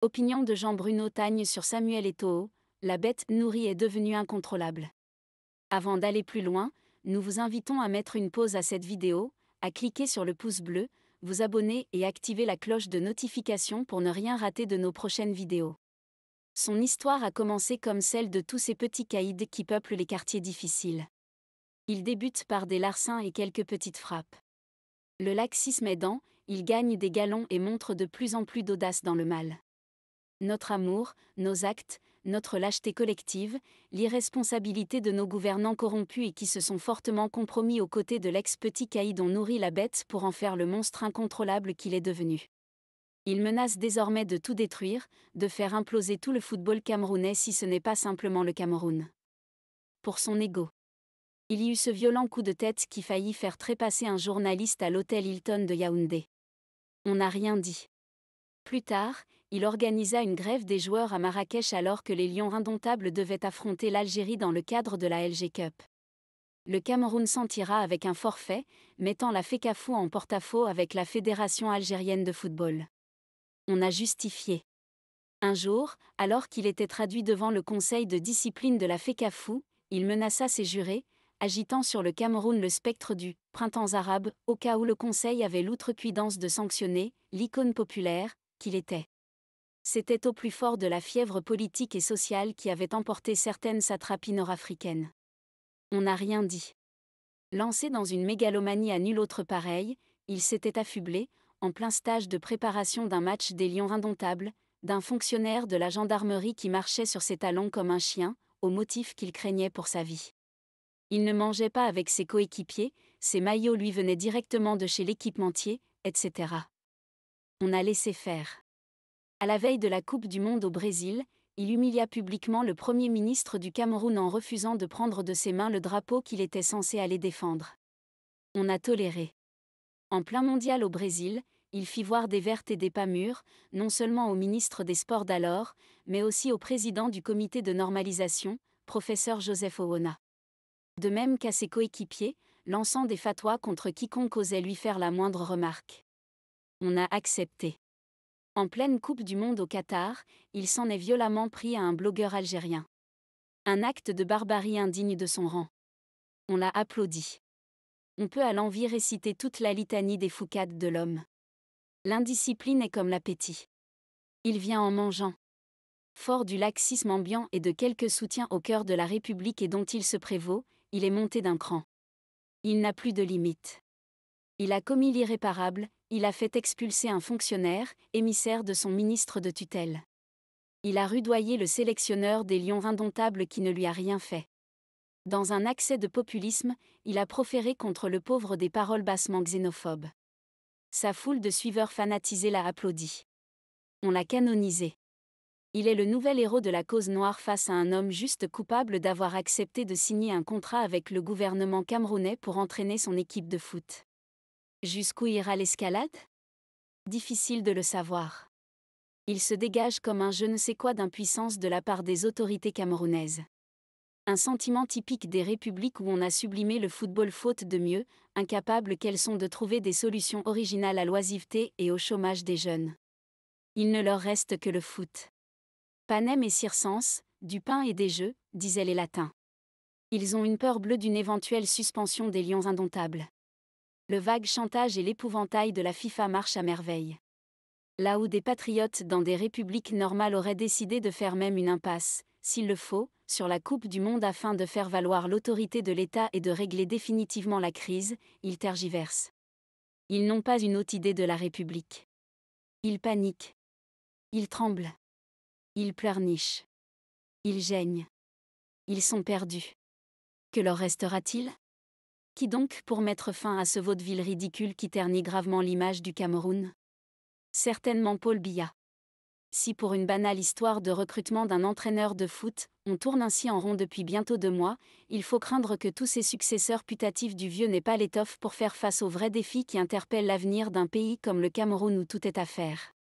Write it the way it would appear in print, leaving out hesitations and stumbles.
Opinion de Jean-Bruno Tagne sur Samuel Eto'o, la bête nourrie est devenue incontrôlable. Avant d'aller plus loin, nous vous invitons à mettre une pause à cette vidéo, à cliquer sur le pouce bleu, vous abonner et activer la cloche de notification pour ne rien rater de nos prochaines vidéos. Son histoire a commencé comme celle de tous ces petits caïds qui peuplent les quartiers difficiles. Il débute par des larcins et quelques petites frappes. Le laxisme aidant, il gagne des galons et montre de plus en plus d'audace dans le mal. Notre amour, nos actes, notre lâcheté collective, l'irresponsabilité de nos gouvernants corrompus et qui se sont fortement compromis aux côtés de l'ex-petit caïd ont nourri la bête pour en faire le monstre incontrôlable qu'il est devenu. Il menace désormais de tout détruire, de faire imploser tout le football camerounais si ce n'est pas simplement le Cameroun. Pour son ego. Il y eut ce violent coup de tête qui faillit faire trépasser un journaliste à l'hôtel Hilton de Yaoundé. On n'a rien dit. Plus tard, il organisa une grève des joueurs à Marrakech alors que les Lions indomptables devaient affronter l'Algérie dans le cadre de la LG Cup. Le Cameroun s'en tira avec un forfait, mettant la FECAFOOT en porte-à-faux avec la Fédération algérienne de football. On a justifié. Un jour, alors qu'il était traduit devant le conseil de discipline de la FECAFOOT, il menaça ses jurés, agitant sur le Cameroun le spectre du « printemps arabe » au cas où le conseil avait l'outrecuidance de sanctionner l'icône populaire qu'il était. C'était au plus fort de la fièvre politique et sociale qui avait emporté certaines satrapies nord-africaines. On n'a rien dit. Lancé dans une mégalomanie à nul autre pareil, il s'était affublé, en plein stage de préparation d'un match des Lions indomptables, d'un fonctionnaire de la gendarmerie qui marchait sur ses talons comme un chien, au motif qu'il craignait pour sa vie. Il ne mangeait pas avec ses coéquipiers, ses maillots lui venaient directement de chez l'équipementier, etc. On a laissé faire. À la veille de la Coupe du Monde au Brésil, il humilia publiquement le Premier ministre du Cameroun en refusant de prendre de ses mains le drapeau qu'il était censé aller défendre. On a toléré. En plein mondial au Brésil, il fit voir des vertes et des pas mûres, non seulement au ministre des Sports d'alors, mais aussi au président du comité de normalisation, professeur Joseph Owona. De même qu'à ses coéquipiers, lançant des fatwas contre quiconque osait lui faire la moindre remarque. On a accepté. En pleine Coupe du Monde au Qatar, il s'en est violemment pris à un blogueur algérien. Un acte de barbarie indigne de son rang. On l'a applaudi. On peut à l'envi réciter toute la litanie des foucades de l'homme. L'indiscipline est comme l'appétit. Il vient en mangeant. Fort du laxisme ambiant et de quelques soutiens au cœur de la République et dont il se prévaut, il est monté d'un cran. Il n'a plus de limite. Il a commis l'irréparable, il a fait expulser un fonctionnaire, émissaire de son ministre de tutelle. Il a rudoyé le sélectionneur des Lions indomptables qui ne lui a rien fait. Dans un accès de populisme, il a proféré contre le pauvre des paroles bassement xénophobes. Sa foule de suiveurs fanatisés l'a applaudi. On l'a canonisé. Il est le nouvel héros de la cause noire face à un homme juste coupable d'avoir accepté de signer un contrat avec le gouvernement camerounais pour entraîner son équipe de foot. Jusqu'où ira l'escalade ? Difficile de le savoir. Il se dégage comme un je ne sais quoi d'impuissance de la part des autorités camerounaises. Un sentiment typique des républiques où on a sublimé le football faute de mieux, incapables qu'elles sont de trouver des solutions originales à l'oisiveté et au chômage des jeunes. Il ne leur reste que le foot. Panem et circense, du pain et des jeux, disaient les latins. Ils ont une peur bleue d'une éventuelle suspension des Lions indomptables. Le vague chantage et l'épouvantail de la FIFA marchent à merveille. Là où des patriotes dans des républiques normales auraient décidé de faire même une impasse, s'il le faut, sur la Coupe du Monde afin de faire valoir l'autorité de l'État et de régler définitivement la crise, ils tergiversent. Ils n'ont pas une haute idée de la République. Ils paniquent. Ils tremblent. Ils pleurnichent. Ils geignent. Ils sont perdus. Que leur restera-t-il ? Qui donc pour mettre fin à ce vaudeville ridicule qui ternit gravement l'image du Cameroun ? Certainement Paul Biya. Si pour une banale histoire de recrutement d'un entraîneur de foot, on tourne ainsi en rond depuis bientôt 2 mois, il faut craindre que tous ces successeurs putatifs du vieux n'aient pas l'étoffe pour faire face aux vrais défis qui interpellent l'avenir d'un pays comme le Cameroun où tout est à faire.